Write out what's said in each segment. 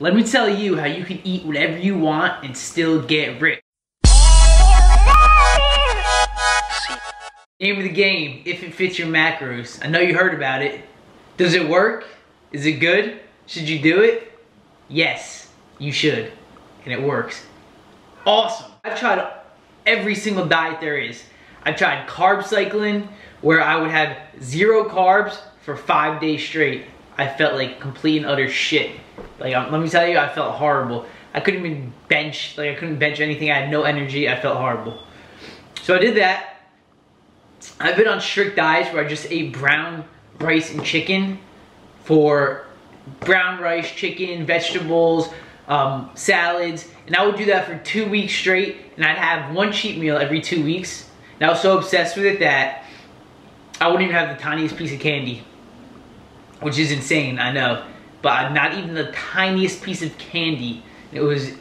let me tell you how you can eat whatever you want and still get rich. Name of the game, if it fits your macros. I know you heard about it. Does it work? Is it good? Should you do it? Yes, you should. And it works. Awesome. I've tried every single diet there is. I've tried carb cycling, where I would have 0 carbs for 5 days straight. I felt like complete and utter shit. Like, let me tell you, I felt horrible. I couldn't even bench, I couldn't bench anything. I had no energy. I felt horrible. So I did that. I've been on strict diets where I just ate brown rice and chicken for brown rice, chicken, vegetables, salads. And I would do that for 2 weeks straight. And I'd have 1 cheat meal every 2 weeks. And I was so obsessed with it that I wouldn't even have the tiniest piece of candy. Which is insane, I know. But not even the tiniest piece of candy. It was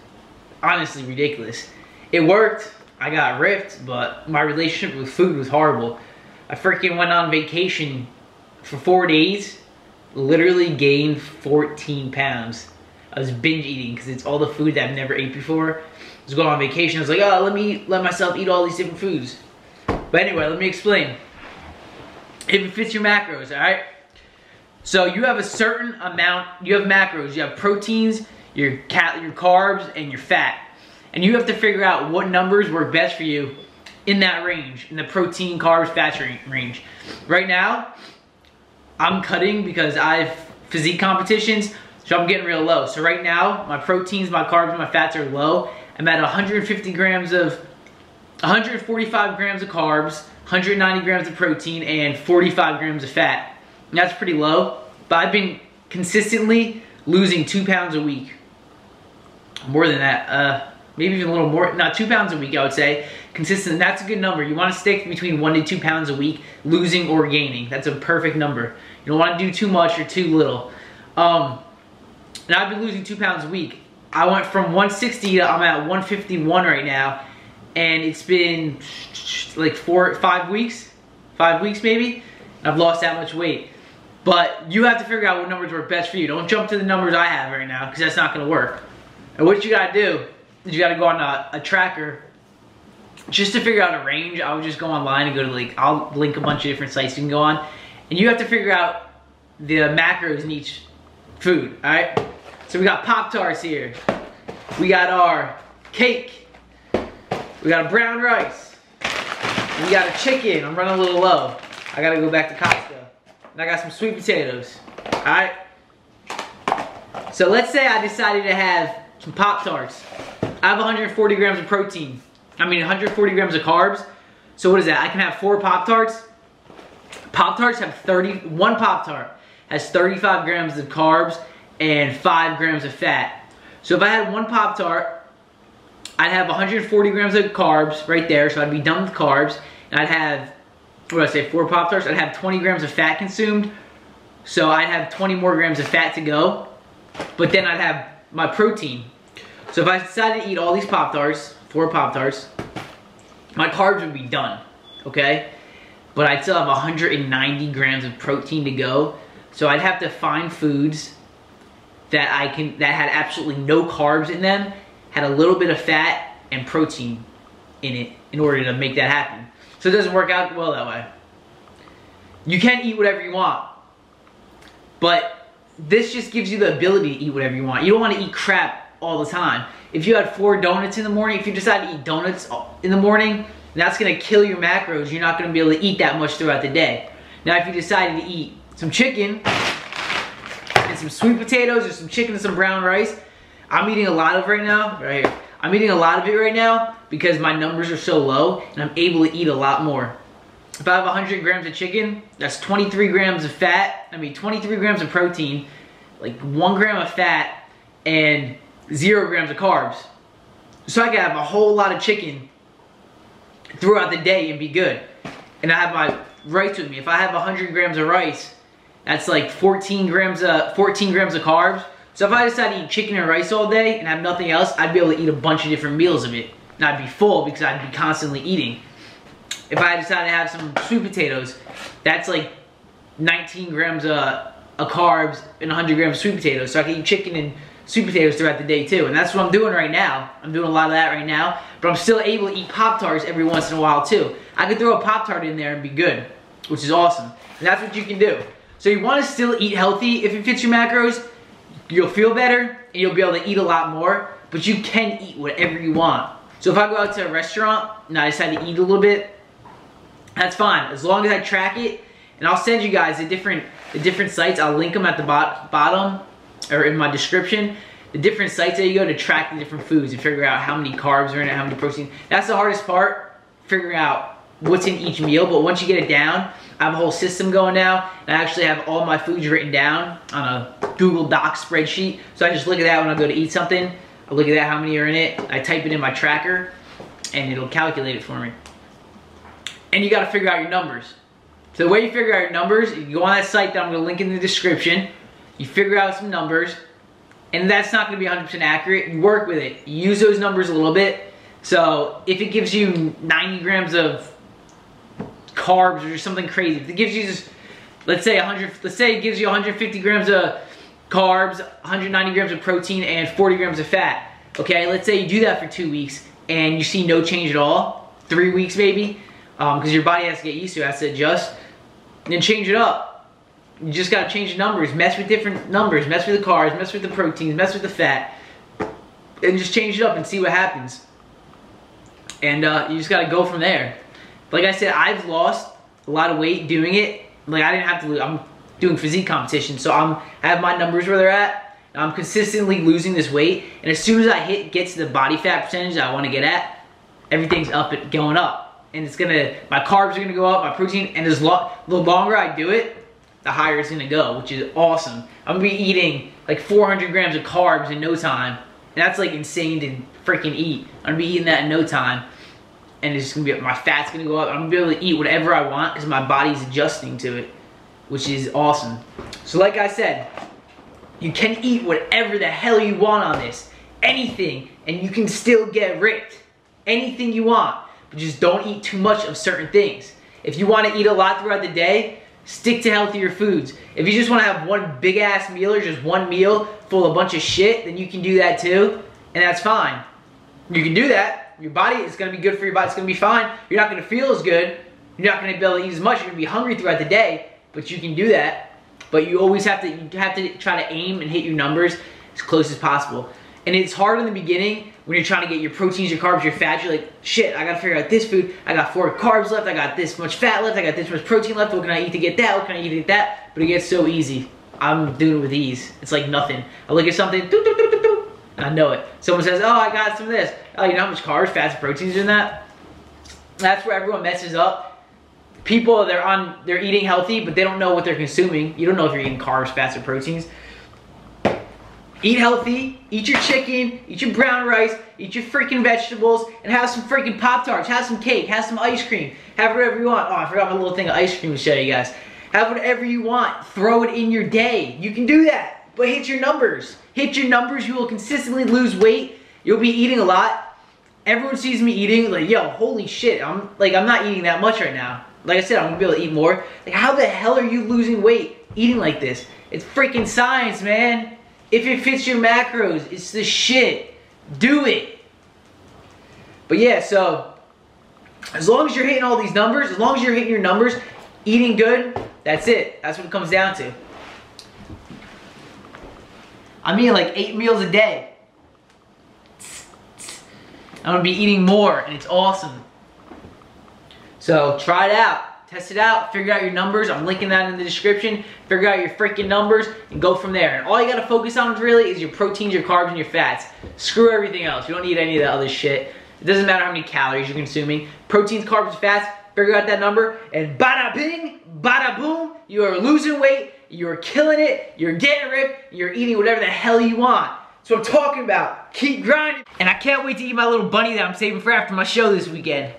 honestly ridiculous. It worked. I got ripped, but my relationship with food was horrible. I freaking went on vacation for 4 days. Literally gained 14 pounds. I was binge eating because it's all the food that I've never ate before. I was going on vacation. I was like, oh, let myself eat all these different foods. But anyway, let me explain. If it fits your macros, all right? So you have a certain amount, you have macros, you have proteins, your carbs, and your fat. And you have to figure out what numbers work best for you in that range, in the protein, carbs, fats range. Right now, I'm cutting because I have physique competitions, so I'm getting real low. So right now, my proteins, my carbs, and my fats are low. I'm at 145 grams of carbs, 190 grams of protein, and 45 grams of fat. And that's pretty low, but I've been consistently losing 2 pounds a week. More than that, maybe even a little more, no, 2 pounds a week, I would say. Consistent, that's a good number. You want to stick between 1 to 2 pounds a week, losing or gaining. That's a perfect number. You don't want to do too much or too little. And I've been losing 2 pounds a week. I went from 160 to I'm at 151 right now. And it's been like 5 weeks? 5 weeks maybe? I've lost that much weight. But you have to figure out what numbers work best for you. Don't jump to the numbers I have right now, because that's not going to work. And what you got to do is you got to go on a tracker just to figure out a range. I would just go online and go to I'll link a bunch of different sites you can go on. And you have to figure out the macros in each food, alright? So we got Pop-Tarts here. We got our cake. We got a brown rice. We got a chicken. I'm running a little low. I got to go back to Costco. And I got some sweet potatoes, alright? So let's say I decided to have some Pop-Tarts. I have 140 grams of protein. 140 grams of carbs. So what is that? I can have 4 Pop-Tarts. Pop-Tarts have 1 Pop-Tart has 35 grams of carbs and 5 grams of fat. So if I had 1 Pop-Tart, I'd have 140 grams of carbs right there, so I'd be done with carbs. And I'd have, what did I say, 4 Pop-Tarts? I'd have 20 grams of fat consumed. So I'd have 20 more grams of fat to go. But then I'd have my protein. So if I decided to eat all these Pop-Tarts, 4 Pop-Tarts, my carbs would be done, okay? But I'd still have 190 grams of protein to go. So I'd have to find foods that had absolutely no carbs in them, had a little bit of fat and protein in it in order to make that happen. So it doesn't work out well that way. You can eat whatever you want, but this just gives you the ability to eat whatever you want. You don't want to eat crap all the time. If you had 4 donuts in the morning, if you decide to eat donuts in the morning, that's going to kill your macros. You're not going to be able to eat that much throughout the day. Now, if you decided to eat some chicken and some sweet potatoes or some chicken and some brown rice, I'm eating a lot of right now, right here. I'm eating a lot of it right now because my numbers are so low and I'm able to eat a lot more. If I have 100 grams of chicken, that's 23 grams of fat, 23 grams of protein, like 1 gram of fat, and 0 grams of carbs. So I can have a whole lot of chicken throughout the day and be good. And I have my rice with me. If I have 100 grams of rice, that's like 14 grams of carbs. So if I decide to eat chicken and rice all day and have nothing else, I'd be able to eat a bunch of different meals of it. And I'd be full because I'd be constantly eating. If I decide to have some sweet potatoes, that's like 19 grams of carbs and 100 grams of sweet potatoes. So I can eat chicken and sweet potatoes throughout the day too. And that's what I'm doing right now. I'm doing a lot of that right now, but I'm still able to eat Pop-Tarts every once in a while too. I could throw a Pop-Tart in there and be good, which is awesome. And that's what you can do. So you want to still eat healthy. If it fits your macros, you'll feel better and you'll be able to eat a lot more, but you can eat whatever you want. So if I go out to a restaurant and I decide to eat a little bit, that's fine, as long as I track it. And I'll send you guys the different sites. I'll link them at the bottom or in my description. The different sites that you go to track the different foods and figure out how many carbs are in it, how many protein. That's the hardest part, figuring out what's in each meal. But once you get it down, I have a whole system going now. And I actually have all my foods written down on a Google Docs spreadsheet. So I just look at that when I go to eat something. I look at that, how many are in it. I type it in my tracker and it'll calculate it for me. And you gotta figure out your numbers. So the way you figure out your numbers, you go on that site that I'm gonna link in the description, you figure out some numbers, and that's not gonna be 100% accurate. You work with it, you use those numbers a little bit. So if it gives you 90 grams of carbs or something crazy, if it gives you just, let's say it gives you 150 grams of carbs, 190 grams of protein, and 40 grams of fat. Okay, let's say you do that for 2 weeks and you see no change at all, 3 weeks maybe, because your body has to get used to it, has to adjust, and then change it up. You just gotta change the numbers, mess with different numbers, mess with the carbs, mess with the proteins, mess with the fat, and just change it up and see what happens. And you just gotta go from there. Like I said, I've lost a lot of weight doing it. Like I didn't have to lose, I'm doing physique competition, so I have my numbers where they're at. I'm consistently losing this weight, and as soon as I get to the body fat percentage that I want to get at, everything's up and going up, and my carbs are gonna go up, my protein, and the longer I do it, the higher it's gonna go, which is awesome. I'm gonna be eating like 400 grams of carbs in no time, and that's like insane to freaking eat. I'm gonna be eating that in no time, and it's gonna be, my fat's gonna go up. I'm gonna be able to eat whatever I want because my body's adjusting to it, which is awesome. So like I said, you can eat whatever the hell you want on this. Anything, and you can still get ripped. Anything you want, but just don't eat too much of certain things. If you want to eat a lot throughout the day, stick to healthier foods. If you just want to have one big ass meal or just one meal full of a bunch of shit, then you can do that too, and that's fine. You can do that. Your body is going to be good for your body. It's going to be fine. You're not going to feel as good. You're not going to be able to eat as much. You're going to be hungry throughout the day. But you can do that. But you always have to try to aim and hit your numbers as close as possible. And it's hard in the beginning when you're trying to get your proteins, your carbs, your fats. You're like, shit, I gotta figure out this food. I got 4 carbs left. I got this much fat left. I got this much protein left. What can I eat to get that? What can I eat to get that? But it gets so easy. I'm doing it with ease. It's like nothing. I look at something, doo, doo, doo, doo, doo, and I know it. Someone says, oh, I got some of this. Oh, you know how much carbs, fats, and proteins are in that? That's where everyone messes up. People, they're eating healthy, but they don't know what they're consuming. You don't know if you're eating carbs, fats, or proteins. Eat healthy, eat your chicken, eat your brown rice, eat your freaking vegetables, and have some freaking Pop-Tarts, have some cake, have some ice cream, have whatever you want. Oh, I forgot my little thing of ice cream to show you guys. Have whatever you want, throw it in your day. You can do that, but hit your numbers. Hit your numbers, you will consistently lose weight. You'll be eating a lot. Everyone sees me eating, like, yo, holy shit, I'm not eating that much right now. Like I said, I'm gonna be able to eat more. Like, how the hell are you losing weight eating like this? It's freaking science, man. If it fits your macros, it's the shit. Do it. But yeah, so as long as you're hitting all these numbers, as long as you're hitting your numbers, eating good, that's it. That's what it comes down to. I'm eating like 8 meals a day. I'm gonna be eating more, and it's awesome. So try it out. Test it out, figure out your numbers. I'm linking that in the description. Figure out your freaking numbers and go from there. And all you gotta focus on really is your proteins, your carbs, and your fats. Screw everything else. You don't need any of the other shit. It doesn't matter how many calories you're consuming. Proteins, carbs, and fats, figure out that number, and bada bing, bada boom, you are losing weight, you're killing it, you're getting ripped, you're eating whatever the hell you want. That's what I'm talking about. Keep grinding. And I can't wait to eat my little bunny that I'm saving for after my show this weekend.